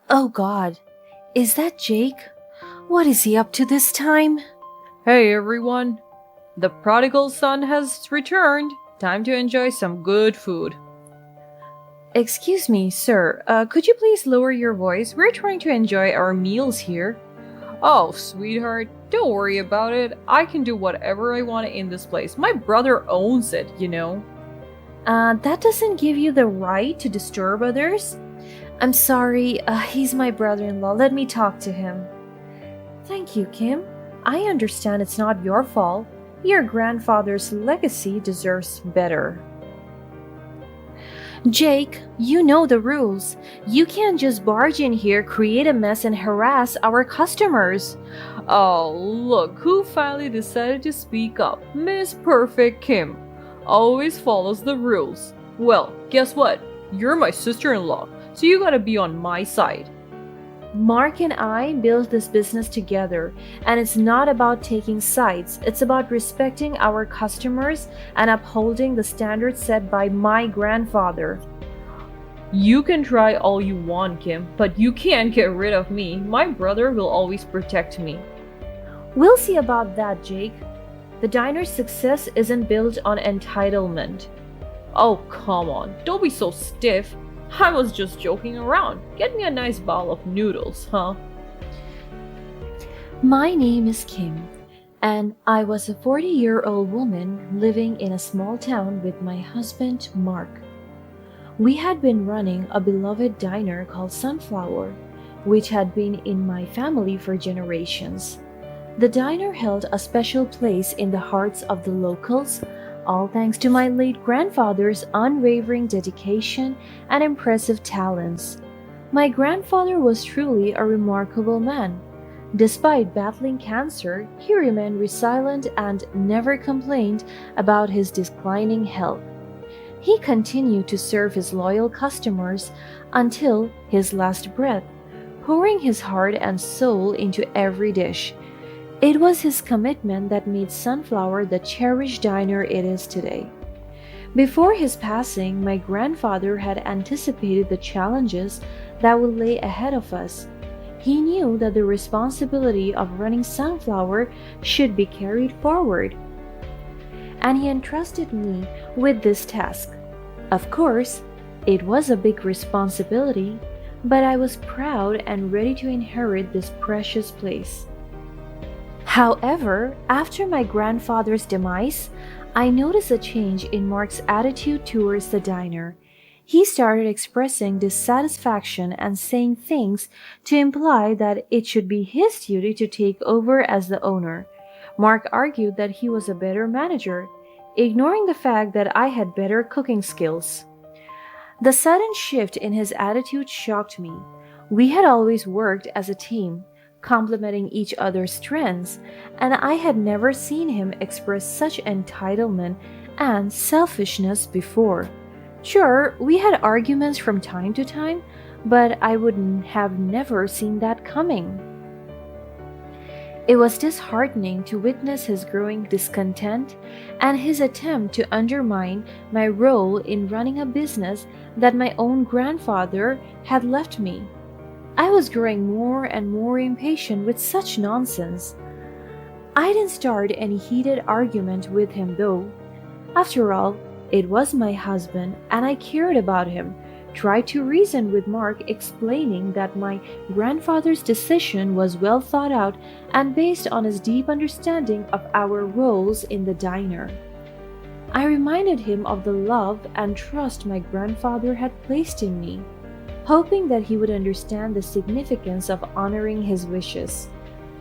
Oh God, is that Jake? What is he up to this time? Hey everyone! The prodigal son has returned. Time to enjoy some good food. Excuse me, sir, could you please lower your voice? We're trying to enjoy our meals here. Oh, sweetheart, don't worry about it. I can do whatever I want in this place. My brother owns it. That doesn't give you the right to disturb others. I'm sorry, he's my brother in law. Let me talk to him. Thank you, Kim. I understand it's not your fault. Your grandfather's legacy deserves better. Jake, you know the rules. You can't just barge in here, create a mess, and harass our customers. Oh, look who finally decided to speak up. Miss Perfect Kim. Always follows the rules. Well, guess what? You're my sister in law, so you gotta be on my side. Mark and I built this business together, and it's not about taking sides. It's about respecting our customers and upholding the standards set by my grandfather. You can try all you want, Kim, but you can't get rid of me. My brother will always protect me. We'll see about that, Jake. The diner's success isn't built on entitlement. Oh, come on. Don't be so stiff. I was just joking around. Get me a nice bowl of noodles, huh? My name is Kim, and I was a 40-year-old woman living in a small town with my husband, Mark. We had been running a beloved diner called Sunflower, which had been in my family for generations. The diner held a special place in the hearts of the locals, all thanks to my late grandfather's unwavering dedication and impressive talents. My grandfather was truly a remarkable man. Despite battling cancer, he remained resilient and never complained about his declining health. He continued to serve his loyal customers until his last breath, pouring his heart and soul into every dish. It was his commitment that made Sunflower the cherished diner it is today. Before his passing, my grandfather had anticipated the challenges that would lay ahead of us. He knew that the responsibility of running Sunflower should be carried forward, and he entrusted me with this task. Of course, it was a big responsibility, but I was proud and ready to inherit this precious place. However, after my grandfather's demise, I noticed a change in Mark's attitude towards the diner. He started expressing dissatisfaction and saying things to imply that it should be his duty to take over as the owner. Mark argued that he was a better manager, ignoring the fact that I had better cooking skills. The sudden shift in his attitude shocked me. We had always worked as a team, complementing each other's strengths, and I had never seen him express such entitlement and selfishness before. Sure, we had arguments from time to time, but I would have never seen that coming. It was disheartening to witness his growing discontent and his attempt to undermine my role in running a business that my own grandfather had left me. I was growing more and more impatient with such nonsense. I didn't start any heated argument with him though. After all, it was my husband and I cared about him. Tried to reason with Mark, explaining that my grandfather's decision was well thought out and based on his deep understanding of our roles in the diner. I reminded him of the love and trust my grandfather had placed in me, hoping that he would understand the significance of honoring his wishes.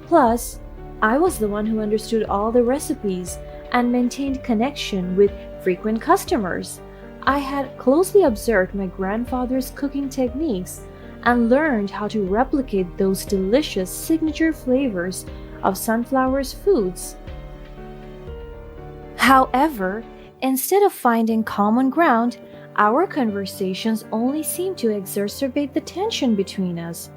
Plus, I was the one who understood all the recipes and maintained connection with frequent customers. I had closely observed my grandfather's cooking techniques and learned how to replicate those delicious signature flavors of Sunflower's foods. However, instead of finding common ground, our conversations only seemed to exacerbate the tension between us.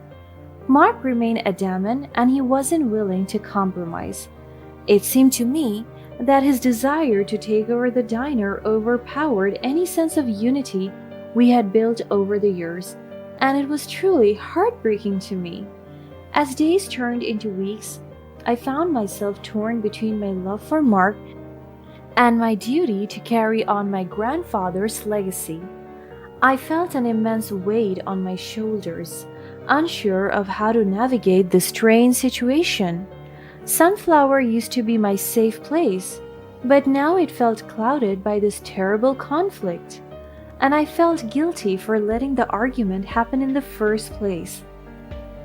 Mark remained adamant and he wasn't willing to compromise. It seemed to me that his desire to take over the diner overpowered any sense of unity we had built over the years. and it was truly heartbreaking to me. As days turned into weeks, I found myself torn between my love for Mark and my duty to carry on my grandfather's legacy. I felt an immense weight on my shoulders, unsure of how to navigate this strange situation. Sunflower used to be my safe place, but now it felt clouded by this terrible conflict, and I felt guilty for letting the argument happen in the first place.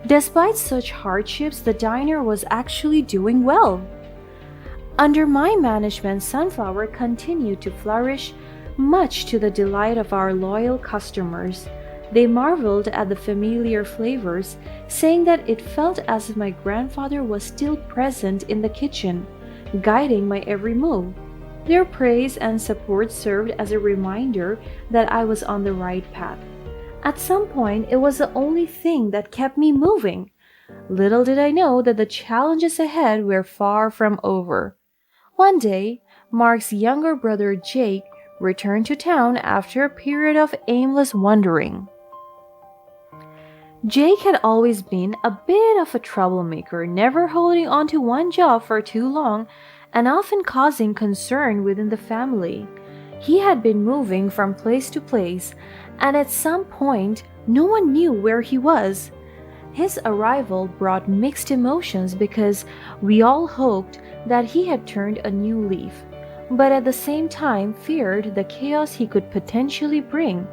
Despite such hardships, the diner was actually doing well. Under my management, Sunflower continued to flourish, much to the delight of our loyal customers. They marveled at the familiar flavors, saying that it felt as if my grandfather was still present in the kitchen, guiding my every move. Their praise and support served as a reminder that I was on the right path. At some point, it was the only thing that kept me moving. Little did I know that the challenges ahead were far from over. One day, Mark's younger brother Jake returned to town after a period of aimless wandering. Jake had always been a bit of a troublemaker, never holding on to one job for too long and often causing concern within the family. He had been moving from place to place, and at some point, no one knew where he was. His arrival brought mixed emotions because we all hoped that he had turned a new leaf, but at the same time feared the chaos he could potentially bring.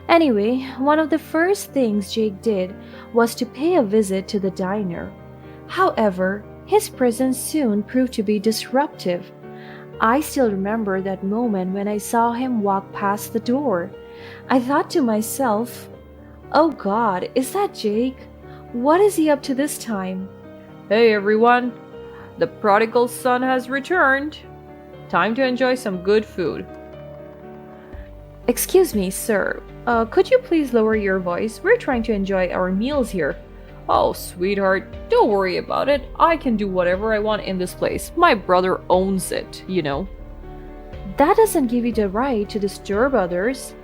Anyway, one of the first things Jake did was to pay a visit to the diner. However, his presence soon proved to be disruptive. I still remember that moment when I saw him walk past the door. I thought to myself, "Oh God, is that Jake? What is he up to this time?" Hey everyone, the prodigal son has returned. Time to enjoy some good food. "Excuse me, sir. Could you please lower your voice? We're trying to enjoy our meals here." Oh, sweetheart, don't worry about it. I can do whatever I want in this place. My brother owns it, you know. That doesn't give you the right to disturb others.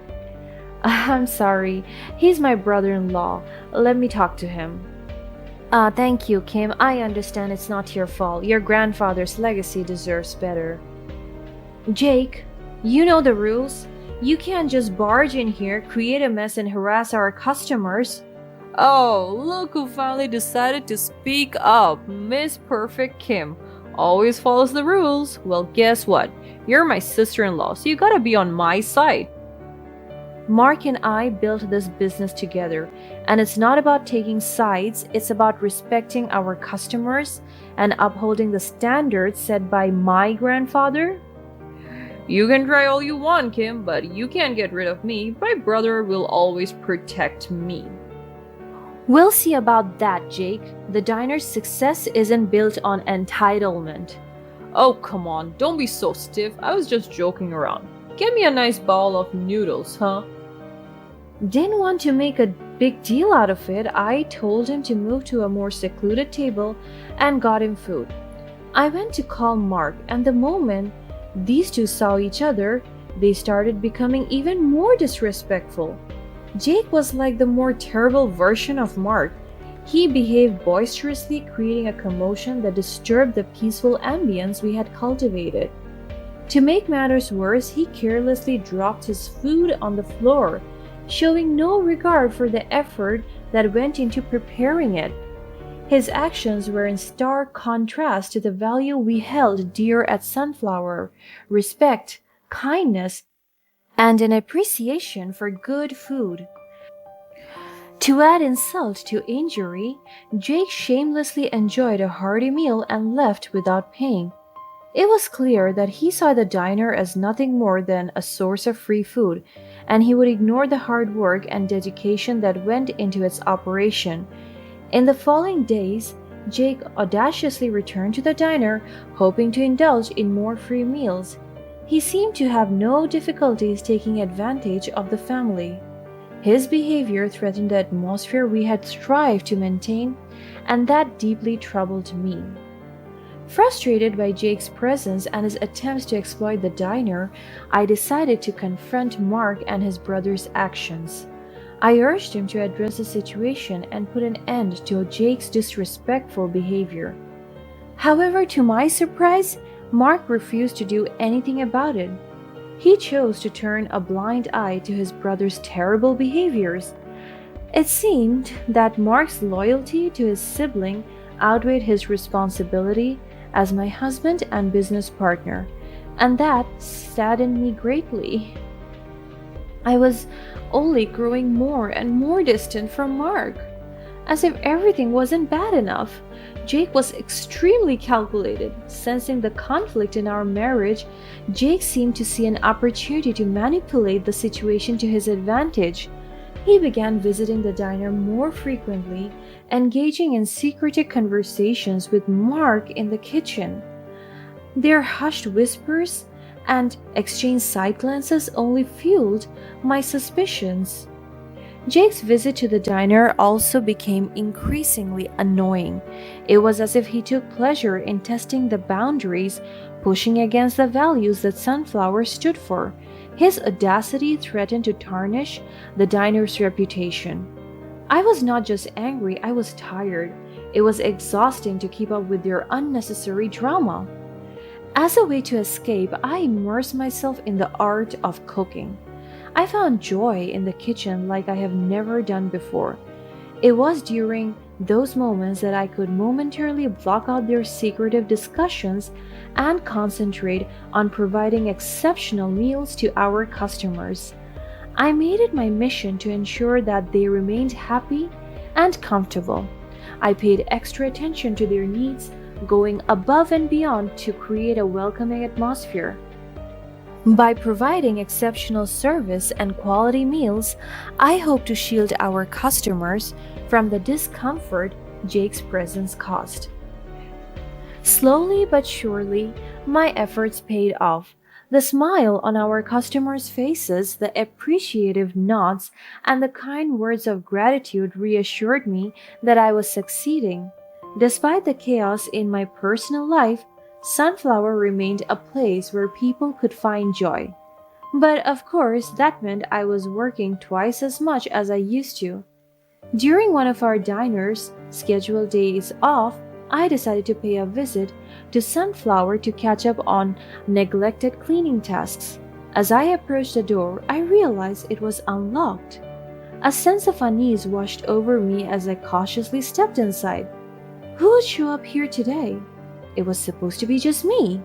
I'm sorry. He's my brother-in-law. Let me talk to him. Thank you, Kim. I understand it's not your fault. Your grandfather's legacy deserves better. Jake, you know the rules. You can't just barge in here, create a mess, and harass our customers. Oh, look who finally decided to speak up. Miss Perfect Kim always follows the rules. Well, guess what? You're my sister-in-law, so you gotta be on my side. Mark and I built this business together, and it's not about taking sides, it's about respecting our customers and upholding the standards set by my grandfather. You can try all you want, Kim, but you can't get rid of me. My brother will always protect me. We'll see about that, Jake. The diner's success isn't built on entitlement. Oh, come on, don't be so stiff. I was just joking around. Get me a nice bowl of noodles, huh? Didn't want to make a big deal out of it. I told him to move to a more secluded table and got him food. I went to call Mark, and the moment these two saw each other, they started becoming even more disrespectful. Jake was like the more terrible version of Mark. He behaved boisterously, creating a commotion that disturbed the peaceful ambience we had cultivated. To make matters worse, he carelessly dropped his food on the floor, showing no regard for the effort that went into preparing it. His actions were in stark contrast to the value we held dear at Sunflower: respect, kindness, and an appreciation for good food. To add insult to injury, Jake shamelessly enjoyed a hearty meal and left without paying. It was clear that he saw the diner as nothing more than a source of free food, and he would ignore the hard work and dedication that went into its operation. In the following days, Jake audaciously returned to the diner, hoping to indulge in more free meals. He seemed to have no difficulties taking advantage of the family. His behavior threatened the atmosphere we had strived to maintain, and that deeply troubled me. Frustrated by Jake's presence and his attempts to exploit the diner, I decided to confront Mark and his brother's actions. I urged him to address the situation and put an end to Jake's disrespectful behavior. However, to my surprise, Mark refused to do anything about it. He chose to turn a blind eye to his brother's terrible behaviors. It seemed that Mark's loyalty to his sibling outweighed his responsibility as my husband and business partner, and that saddened me greatly. I was only growing more and more distant from Mark. As if everything wasn't bad enough, Jake was extremely calculated. Sensing the conflict in our marriage, Jake seemed to see an opportunity to manipulate the situation to his advantage. He began visiting the diner more frequently, engaging in secretive conversations with Mark in the kitchen. Their hushed whispers and exchanged side glances only fueled my suspicions. Jake's visit to the diner also became increasingly annoying. It was as if he took pleasure in testing the boundaries, pushing against the values that Sunflower stood for. His audacity threatened to tarnish the diner's reputation. I was not just angry, I was tired. It was exhausting to keep up with their unnecessary drama. As a way to escape, I immersed myself in the art of cooking. I found joy in the kitchen like I have never done before. It was during those moments that I could momentarily block out their secretive discussions and concentrate on providing exceptional meals to our customers. I made it my mission to ensure that they remained happy and comfortable. I paid extra attention to their needs, going above and beyond to create a welcoming atmosphere. By providing exceptional service and quality meals, I hope to shield our customers from the discomfort Jake's presence caused. Slowly but surely, my efforts paid off. The smile on our customers' faces, the appreciative nods, and the kind words of gratitude reassured me that I was succeeding. Despite the chaos in my personal life, Sunflower remained a place where people could find joy. But of course, that meant I was working twice as much as I used to. During one of our diner's scheduled days off, I decided to pay a visit to Sunflower to catch up on neglected cleaning tasks. As I approached the door, I realized it was unlocked. A sense of unease washed over me as I cautiously stepped inside. Who would show up here today? It was supposed to be just me.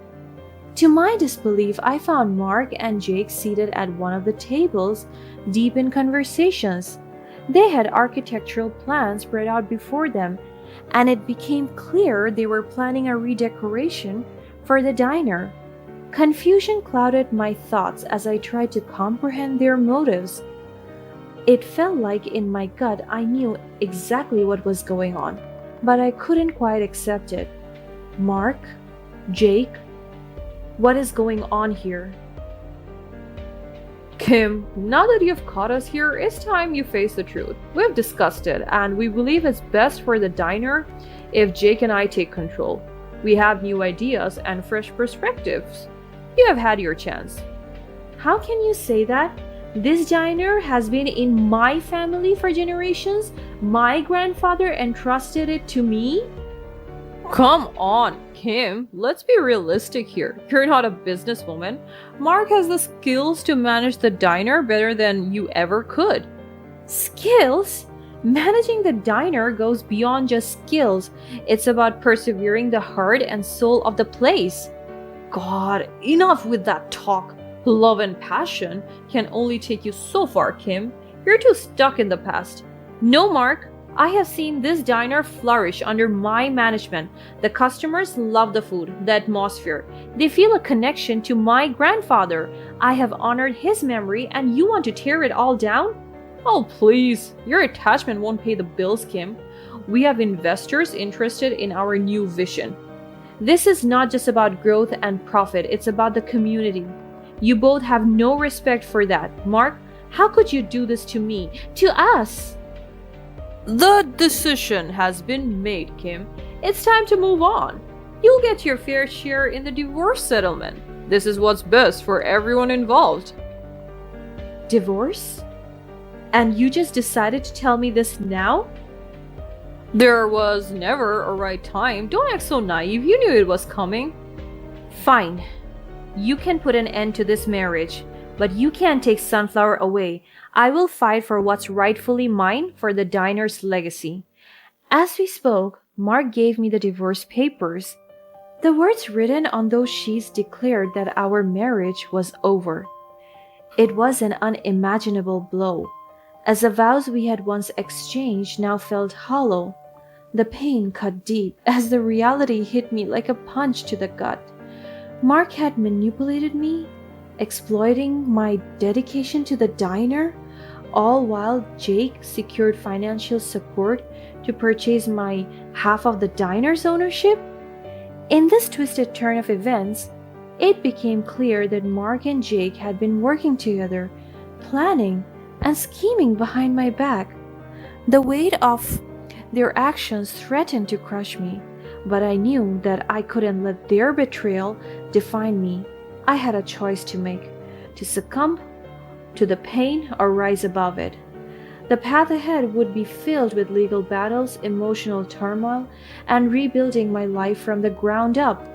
To my disbelief, I found Mark and Jake seated at one of the tables, deep in conversations. They had architectural plans spread out before them, and it became clear they were planning a redecoration for the diner. Confusion clouded my thoughts as I tried to comprehend their motives. It felt like in my gut I knew exactly what was going on, but I couldn't quite accept it. Mark? Jake? What is going on here? Kim, now that you've caught us here, it's time you face the truth. We've discussed it, and we believe it's best for the diner if Jake and I take control. We have new ideas and fresh perspectives. You have had your chance. How can you say that? This diner has been in my family for generations. My grandfather entrusted it to me. Come on, Kim, let's be realistic here. You're not a businesswoman. Mark has the skills to manage the diner better than you ever could. Skills? Managing the diner goes beyond just skills. It's about persevering the heart and soul of the place. God, enough with that talk. Love and passion can only take you so far, Kim. You're too stuck in the past. No, Mark. I have seen this diner flourish under my management. The customers love the food, the atmosphere. They feel a connection to my grandfather. I have honored his memory, and you want to tear it all down? Oh, please. Your attachment won't pay the bills, Kim. We have investors interested in our new vision. This is not just about growth and profit, it's about the community. You both have no respect for that. Mark, how could you do this to me, to us? The decision has been made, Kim. It's time to move on. You'll get your fair share in the divorce settlement. This is what's best for everyone involved. Divorce? And you just decided to tell me this now? There was never a right time. Don't act so naive. You knew it was coming. Fine. You can put an end to this marriage, but you can't take Sunflower away. I will fight for what's rightfully mine for the diner's legacy. As we spoke, Mark gave me the divorce papers. The words written on those sheets declared that our marriage was over. It was an unimaginable blow, as the vows we had once exchanged now felt hollow. The pain cut deep as the reality hit me like a punch to the gut. Mark had manipulated me, exploiting my dedication to the diner, all while Jake secured financial support to purchase my half of the diner's ownership. In this twisted turn of events, it became clear that Mark and Jake had been working together, planning and scheming behind my back. The weight of their actions threatened to crush me, but I knew that I couldn't let their betrayal define me. I had a choice to make: to succumb to the pain or rise above it. The path ahead would be filled with legal battles, emotional turmoil, and rebuilding my life from the ground up.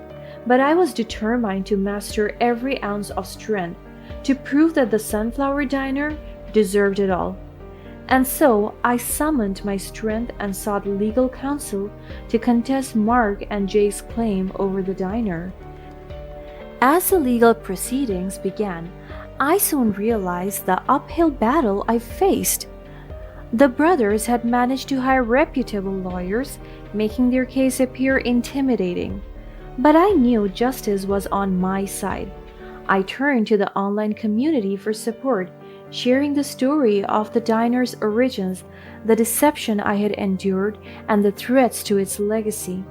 But I was determined to master every ounce of strength, to prove that the Sunflower Diner deserved it all. And so I summoned my strength and sought legal counsel to contest Mark and Jake's claim over the diner. As the legal proceedings began, I soon realized the uphill battle I faced. The brothers had managed to hire reputable lawyers, making their case appear intimidating. But I knew justice was on my side. I turned to the online community for support, sharing the story of the diner's origins, the deception I had endured, and the threats to its legacy.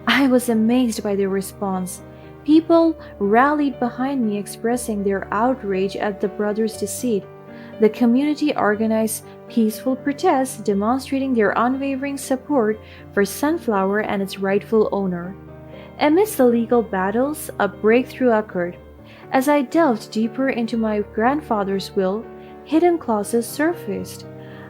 I was amazed by the response. People rallied behind me, expressing their outrage at the brothers' deceit. The community organized peaceful protests, demonstrating their unwavering support for Sunflower and its rightful owner. Amidst the legal battles, a breakthrough occurred. As I delved deeper into my grandfather's will, hidden clauses surfaced.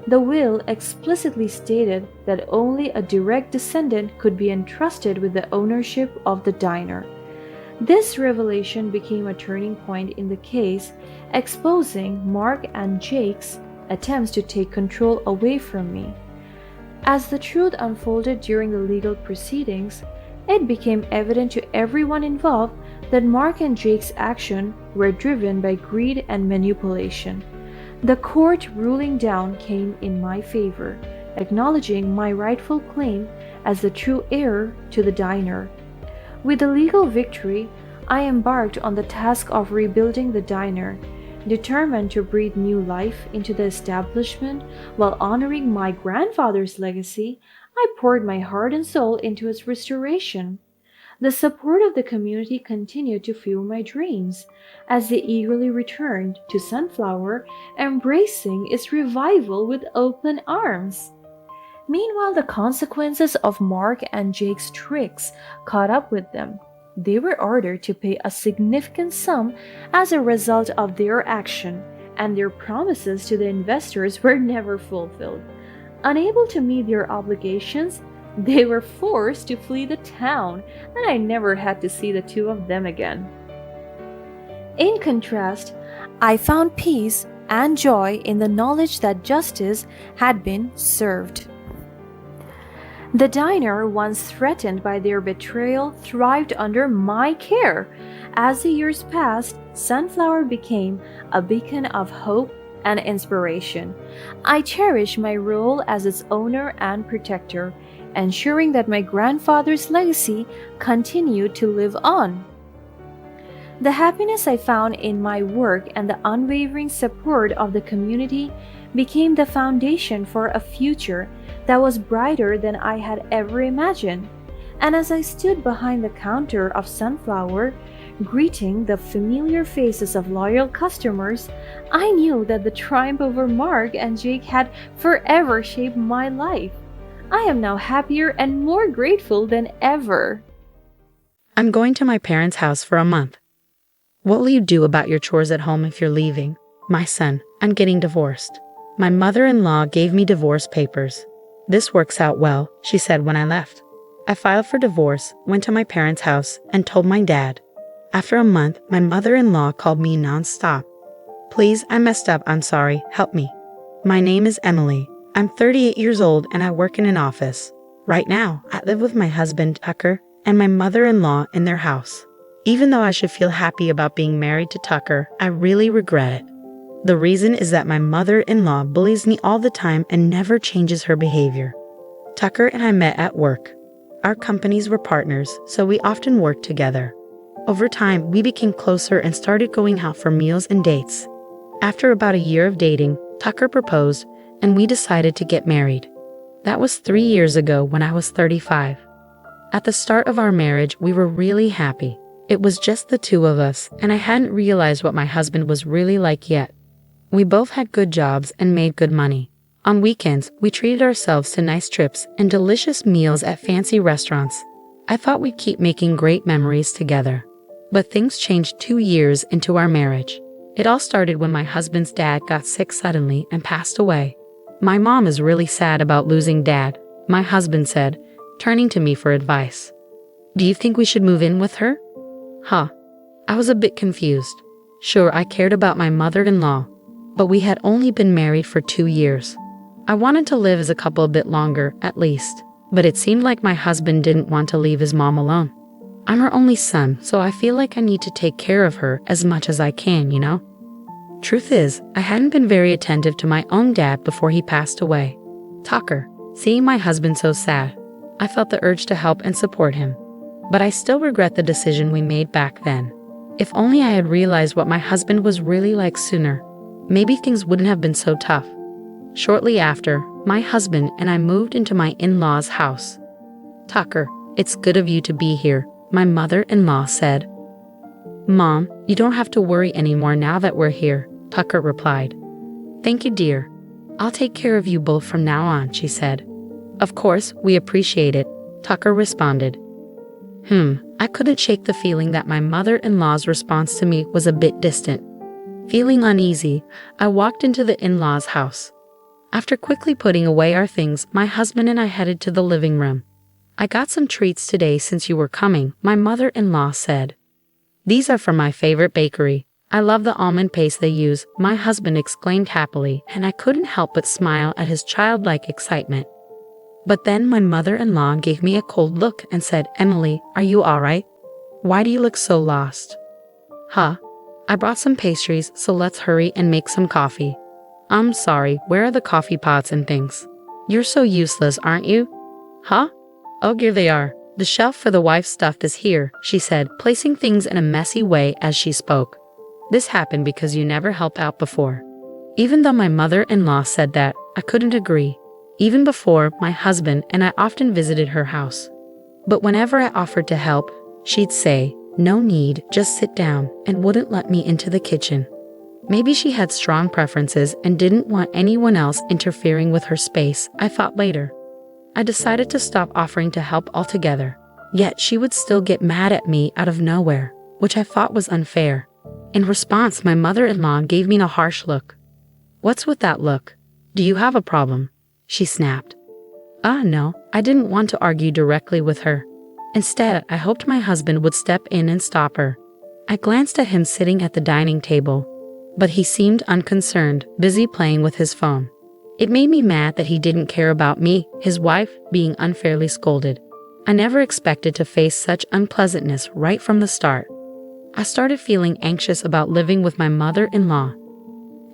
The will explicitly stated that only a direct descendant could be entrusted with the ownership of the diner. This revelation became a turning point in the case, exposing Mark and Jake's attempts to take control away from me. As the truth unfolded during the legal proceedings, it became evident to everyone involved that Mark and Jake's actions were driven by greed and manipulation. The court ruling down came in my favor, acknowledging my rightful claim as the true heir to the diner. With the legal victory, I embarked on the task of rebuilding the diner, determined to breathe new life into the establishment while honoring my grandfather's legacy. I poured my heart and soul into its restoration. The support of the community continued to fuel my dreams as they eagerly returned to Sunflower, embracing its revival with open arms. Meanwhile, the consequences of Mark and Jake's tricks caught up with them. They were ordered to pay a significant sum as a result of their action, and their promises to the investors were never fulfilled. Unable to meet their obligations, they were forced to flee the town, and I never had to see the two of them again. In contrast, I found peace and joy in the knowledge that justice had been served. The diner, once threatened by their betrayal, thrived under my care. As the years passed, Sunflower became a beacon of hope and inspiration. I cherish my role as its owner and protector, ensuring that my grandfather's legacy continued to live on. The happiness I found in my work and the unwavering support of the community became the foundation for a future that was brighter than I had ever imagined. And as I stood behind the counter of Sunflower, greeting the familiar faces of loyal customers, I knew that the triumph over Mark and Jake had forever shaped my life. I am now happier and more grateful than ever. I'm going to my parents' house for a month. What will you do about your chores at home if you're leaving, my son, and getting divorced? My mother-in-law gave me divorce papers. This works out well, she said when I left. I filed for divorce, went to my parents' house, and told my dad. After a month, my mother-in-law called me non-stop. Please, I messed up, I'm sorry, help me. My name is Emily. I'm 38 years old and I work in an office. Right now, I live with my husband, Tucker, and my mother-in-law in their house. Even though I should feel happy about being married to Tucker, I really regret it. The reason is that my mother-in-law bullies me all the time and never changes her behavior. Tucker and I met at work. Our companies were partners, so we often worked together. Over time, we became closer and started going out for meals and dates. After about a year of dating, Tucker proposed, and we decided to get married. That was 3 years ago when I was 35. At the start of our marriage, we were really happy. It was just the two of us, and I hadn't realized what my husband was really like yet. We both had good jobs and made good money. On weekends, we treated ourselves to nice trips and delicious meals at fancy restaurants. I thought we'd keep making great memories together. But things changed 2 years into our marriage. It all started when my husband's dad got sick suddenly and passed away. My mom is really sad about losing Dad, my husband said, turning to me for advice. Do you think we should move in with her? Huh. I was a bit confused. Sure, I cared about my mother-in-law, but we had only been married for 2 years. I wanted to live as a couple a bit longer, at least, but it seemed like my husband didn't want to leave his mom alone. I'm her only son, so I feel like I need to take care of her as much as I can, you know? Truth is, I hadn't been very attentive to my own dad before he passed away. Tucker, seeing my husband so sad, I felt the urge to help and support him. But I still regret the decision we made back then. If only I had realized what my husband was really like sooner, maybe things wouldn't have been so tough. Shortly after, my husband and I moved into my in-laws' house. Tucker, it's good of you to be here, my mother-in-law said. Mom, you don't have to worry anymore now that we're here, Tucker replied. Thank you, dear. I'll take care of you both from now on, she said. Of course, we appreciate it, Tucker responded. I couldn't shake the feeling that my mother-in-law's response to me was a bit distant. Feeling uneasy, I walked into the in-laws' house. After quickly putting away our things, my husband and I headed to the living room. I got some treats today since you were coming, my mother-in-law said. These are from my favorite bakery. I love the almond paste they use, my husband exclaimed happily, and I couldn't help but smile at his childlike excitement. But then my mother-in-law gave me a cold look and said, Emily, are you all right? Why do you look so lost? Huh? I brought some pastries, so let's hurry and make some coffee. I'm sorry, where are the coffee pots and things? You're so useless, aren't you? Huh? Oh, here they are. The shelf for the wife's stuff is here, she said, placing things in a messy way as she spoke. This happened because you never helped out before. Even though my mother-in-law said that, I couldn't agree. Even before, my husband and I often visited her house. But whenever I offered to help, she'd say, no need, just sit down, and wouldn't let me into the kitchen. Maybe she had strong preferences and didn't want anyone else interfering with her space, I thought later. I decided to stop offering to help altogether. Yet she would still get mad at me out of nowhere, which I thought was unfair. In response, my mother-in-law gave me a harsh look. What's with that look? Do you have a problem? She snapped. No, I didn't want to argue directly with her. Instead, I hoped my husband would step in and stop her. I glanced at him sitting at the dining table, but he seemed unconcerned, busy playing with his phone. It made me mad that he didn't care about me, his wife, being unfairly scolded. I never expected to face such unpleasantness right from the start. I started feeling anxious about living with my mother-in-law.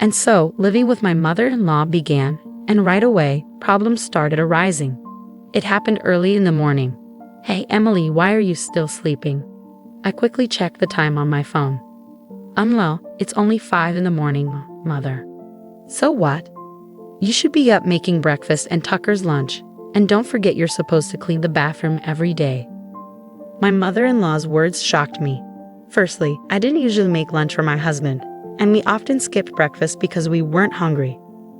And so, living with my mother-in-law began, and right away, problems started arising. It happened early in the morning. Hey, Emily, why are you still sleeping? I quickly checked the time on my phone. Well, it's only 5 in the morning, Mother. So what? You should be up making breakfast and Tucker's lunch, and don't forget you're supposed to clean the bathroom every day. My mother-in-law's words shocked me. Firstly, I didn't usually make lunch for my husband, and we often skipped breakfast because we weren't hungry.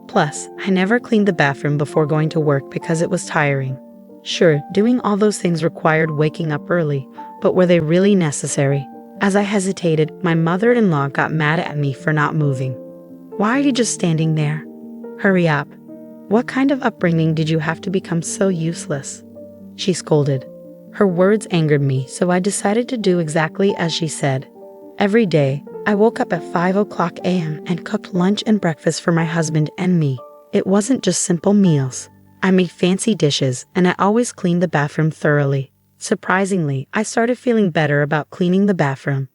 Plus, I never cleaned the bathroom before going to work because it was tiring. Sure, doing all those things required waking up early, but were they really necessary? As I hesitated, my mother-in-law got mad at me for not moving. Why are you just standing there? Hurry up. What kind of upbringing did you have to become so useless? She scolded. Her words angered me, so I decided to do exactly as she said. Every day, I woke up at 5 a.m. and cooked lunch and breakfast for my husband and me. It wasn't just simple meals. I made fancy dishes, and I always cleaned the bathroom thoroughly. Surprisingly, I started feeling better about cleaning the bathroom.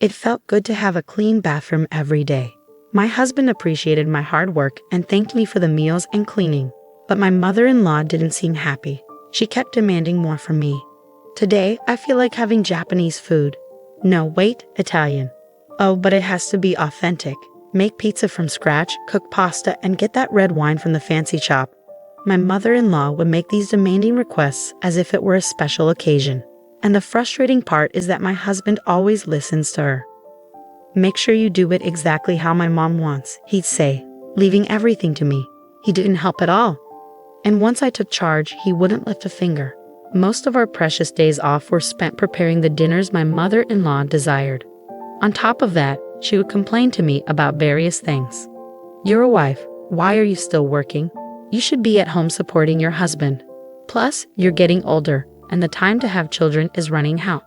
It felt good to have a clean bathroom every day. My husband appreciated my hard work and thanked me for the meals and cleaning. But my mother-in-law didn't seem happy. She kept demanding more from me. Today, I feel like having Japanese food. No, wait, Italian. Oh, but it has to be authentic. Make pizza from scratch, cook pasta, and get that red wine from the fancy shop. My mother-in-law would make these demanding requests as if it were a special occasion. And the frustrating part is that my husband always listens to her. Make sure you do it exactly how my mom wants, he'd say, leaving everything to me. He didn't help at all. And once I took charge, he wouldn't lift a finger. Most of our precious days off were spent preparing the dinners my mother-in-law desired. On top of that, she would complain to me about various things. You're a wife. Why are you still working? You should be at home supporting your husband. Plus, you're getting older, and the time to have children is running out.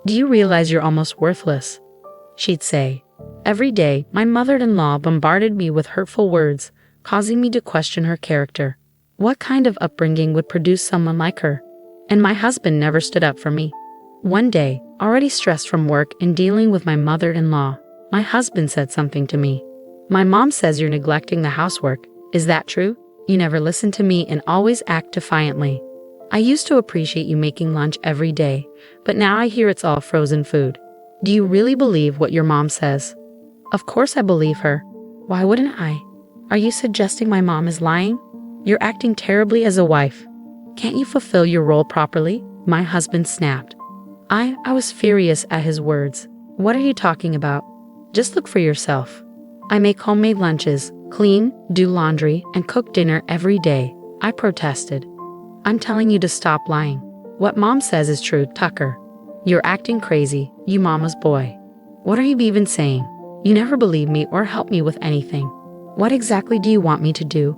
Do you realize you're almost worthless? She'd say. Every day, my mother-in-law bombarded me with hurtful words, causing me to question her character. What kind of upbringing would produce someone like her? And my husband never stood up for me. One day, already stressed from work and dealing with my mother-in-law, my husband said something to me. My mom says you're neglecting the housework. Is that true? You never listen to me and always act defiantly. I used to appreciate you making lunch every day, but now I hear it's all frozen food. Do you really believe what your mom says? Of course I believe her. Why wouldn't I? Are you suggesting my mom is lying? You're acting terribly as a wife. Can't you fulfill your role properly? My husband snapped. I was furious at his words. What are you talking about? Just look for yourself. I make homemade lunches, clean, do laundry, and cook dinner every day. I protested. I'm telling you to stop lying. What mom says is true, Tucker. You're acting crazy, you mama's boy. What are you even saying? You never believe me or help me with anything. What exactly do you want me to do?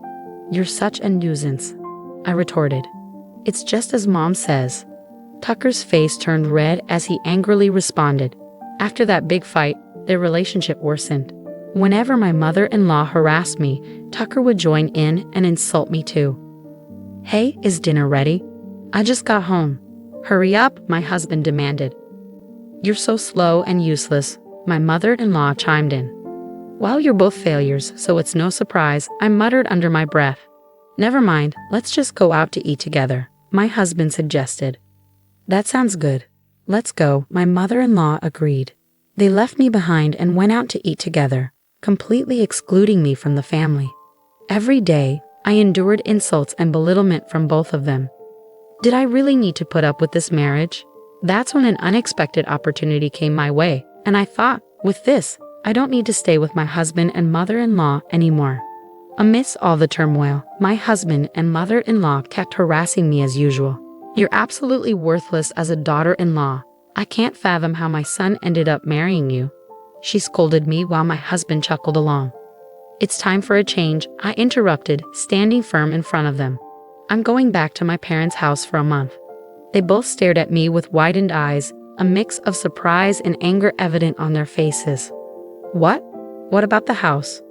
You're such a nuisance, I retorted. It's just as mom says. Tucker's face turned red as he angrily responded. After that big fight, their relationship worsened. Whenever my mother-in-law harassed me, Tucker would join in and insult me too. Hey, is dinner ready? I just got home. Hurry up, my husband demanded. You're so slow and useless, my mother-in-law chimed in. Well, you're both failures, so it's no surprise, I muttered under my breath. Never mind, let's just go out to eat together, my husband suggested. That sounds good. Let's go, my mother-in-law agreed. They left me behind and went out to eat together, completely excluding me from the family. Every day, I endured insults and belittlement from both of them. Did I really need to put up with this marriage? That's when an unexpected opportunity came my way, and I thought, with this, I don't need to stay with my husband and mother-in-law anymore. Amidst all the turmoil, my husband and mother-in-law kept harassing me as usual. You're absolutely worthless as a daughter-in-law. I can't fathom how my son ended up marrying you. She scolded me while my husband chuckled along. It's time for a change, I interrupted, standing firm in front of them. I'm going back to my parents' house for a month. They both stared at me with widened eyes, a mix of surprise and anger evident on their faces. What? What about the house?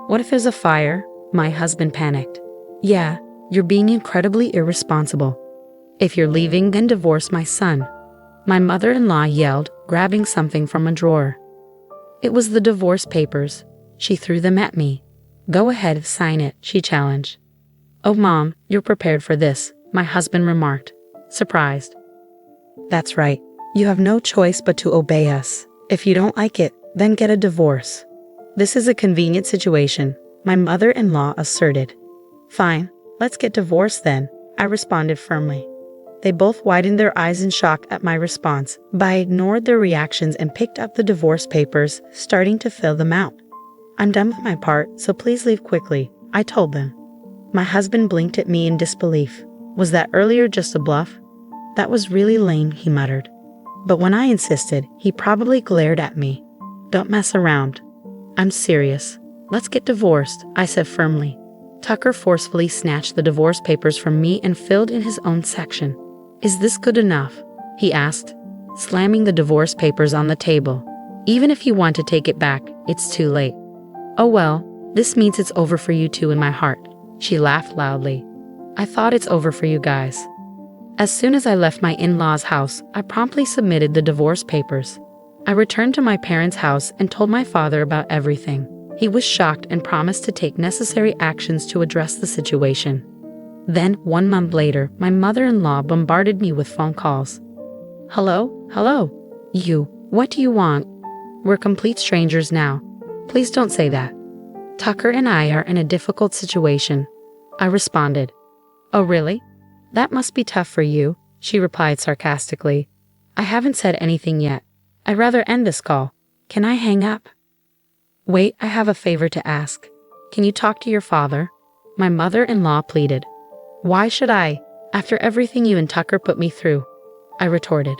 What if there's a fire? My husband panicked. Yeah, you're being incredibly irresponsible. If you're leaving, then divorce my son. My mother-in-law yelled, grabbing something from a drawer. It was the divorce papers. She threw them at me. Go ahead, sign it, she challenged. Oh, Mom, you're prepared for this, my husband remarked, surprised. That's right. You have no choice but to obey us. If you don't like it, then get a divorce. This is a convenient situation, my mother-in-law asserted. Fine, let's get divorced then, I responded firmly. They both widened their eyes in shock at my response, but I ignored their reactions and picked up the divorce papers, starting to fill them out. I'm done with my part, so please leave quickly, I told them. My husband blinked at me in disbelief. Was that earlier just a bluff? That was really lame, he muttered. But when I insisted, he probably glared at me. Don't mess around. I'm serious. Let's get divorced, I said firmly. Tucker forcefully snatched the divorce papers from me and filled in his own section. "Is this good enough?" he asked, slamming the divorce papers on the table. "Even if you want to take it back, it's too late." "Oh well, this means it's over for you two in my heart," she laughed loudly. "I thought it's over for you guys." As soon as I left my in-laws' house, I promptly submitted the divorce papers. I returned to my parents' house and told my father about everything. He was shocked and promised to take necessary actions to address the situation. Then, 1 month later, my mother-in-law bombarded me with phone calls. "Hello? Hello? You, what do you want? We're complete strangers now. Please don't say that. Tucker and I are in a difficult situation," I responded. "Oh really? That must be tough for you," she replied sarcastically. "I haven't said anything yet. I'd rather end this call. Can I hang up?" "Wait, I have a favor to ask. Can you talk to your father?" my mother-in-law pleaded. "Why should I, after everything you and Tucker put me through?" I retorted.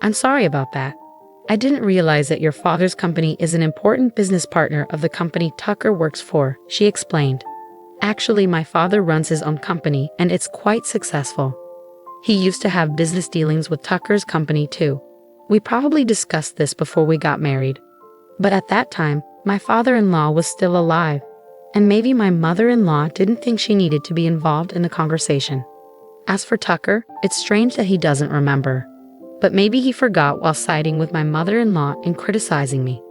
"I'm sorry about that. I didn't realize that your father's company is an important business partner of the company Tucker works for," she explained. "Actually, my father runs his own company and it's quite successful. He used to have business dealings with Tucker's company too. We probably discussed this before we got married. But at that time, my father-in-law was still alive, and maybe my mother-in-law didn't think she needed to be involved in the conversation. As for Tucker, it's strange that he doesn't remember. But maybe he forgot while siding with my mother-in-law and criticizing me.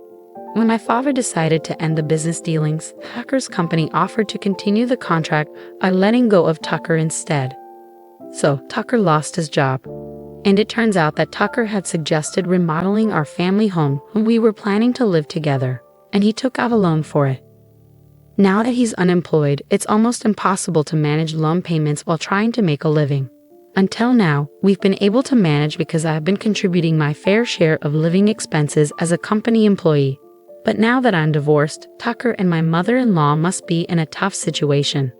When my father decided to end the business dealings, Tucker's company offered to continue the contract by letting go of Tucker instead. So Tucker lost his job. And it turns out that Tucker had suggested remodeling our family home when we were planning to live together, and he took out a loan for it. Now that he's unemployed, it's almost impossible to manage loan payments while trying to make a living. Until now, we've been able to manage because I've been contributing my fair share of living expenses as a company employee. But now that I'm divorced, Tucker and my mother-in-law must be in a tough situation.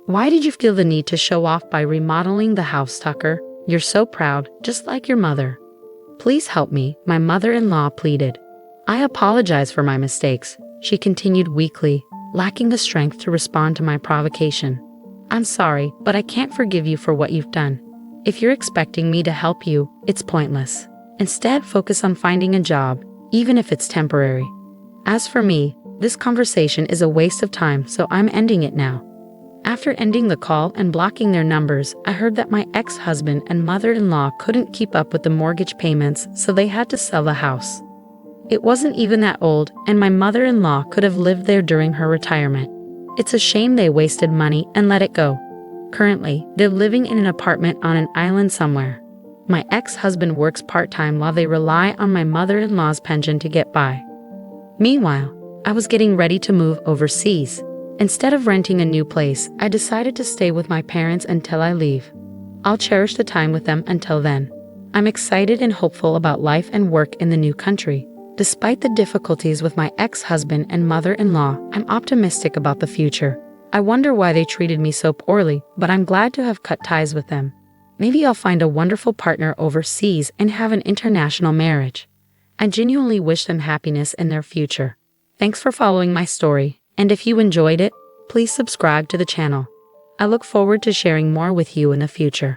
"Why did you feel the need to show off by remodeling the house, Tucker? You're so proud, just like your mother." "Please help me," my mother-in-law pleaded. "I apologize for my mistakes," she continued weakly, lacking the strength to respond to my provocation. "I'm sorry, but I can't forgive you for what you've done. If you're expecting me to help you, it's pointless. Instead, focus on finding a job, even if it's temporary. As for me, this conversation is a waste of time, so I'm ending it now." After ending the call and blocking their numbers, I heard that my ex-husband and mother-in-law couldn't keep up with the mortgage payments, so they had to sell the house. It wasn't even that old, and my mother-in-law could have lived there during her retirement. It's a shame they wasted money and let it go. Currently, they're living in an apartment on an island somewhere. My ex-husband works part-time while they rely on my mother-in-law's pension to get by. Meanwhile, I was getting ready to move overseas. Instead of renting a new place, I decided to stay with my parents until I leave. I'll cherish the time with them until then. I'm excited and hopeful about life and work in the new country. Despite the difficulties with my ex-husband and mother-in-law, I'm optimistic about the future. I wonder why they treated me so poorly, but I'm glad to have cut ties with them. Maybe I'll find a wonderful partner overseas and have an international marriage. I genuinely wish them happiness in their future. Thanks for following my story, and if you enjoyed it, please subscribe to the channel. I look forward to sharing more with you in the future.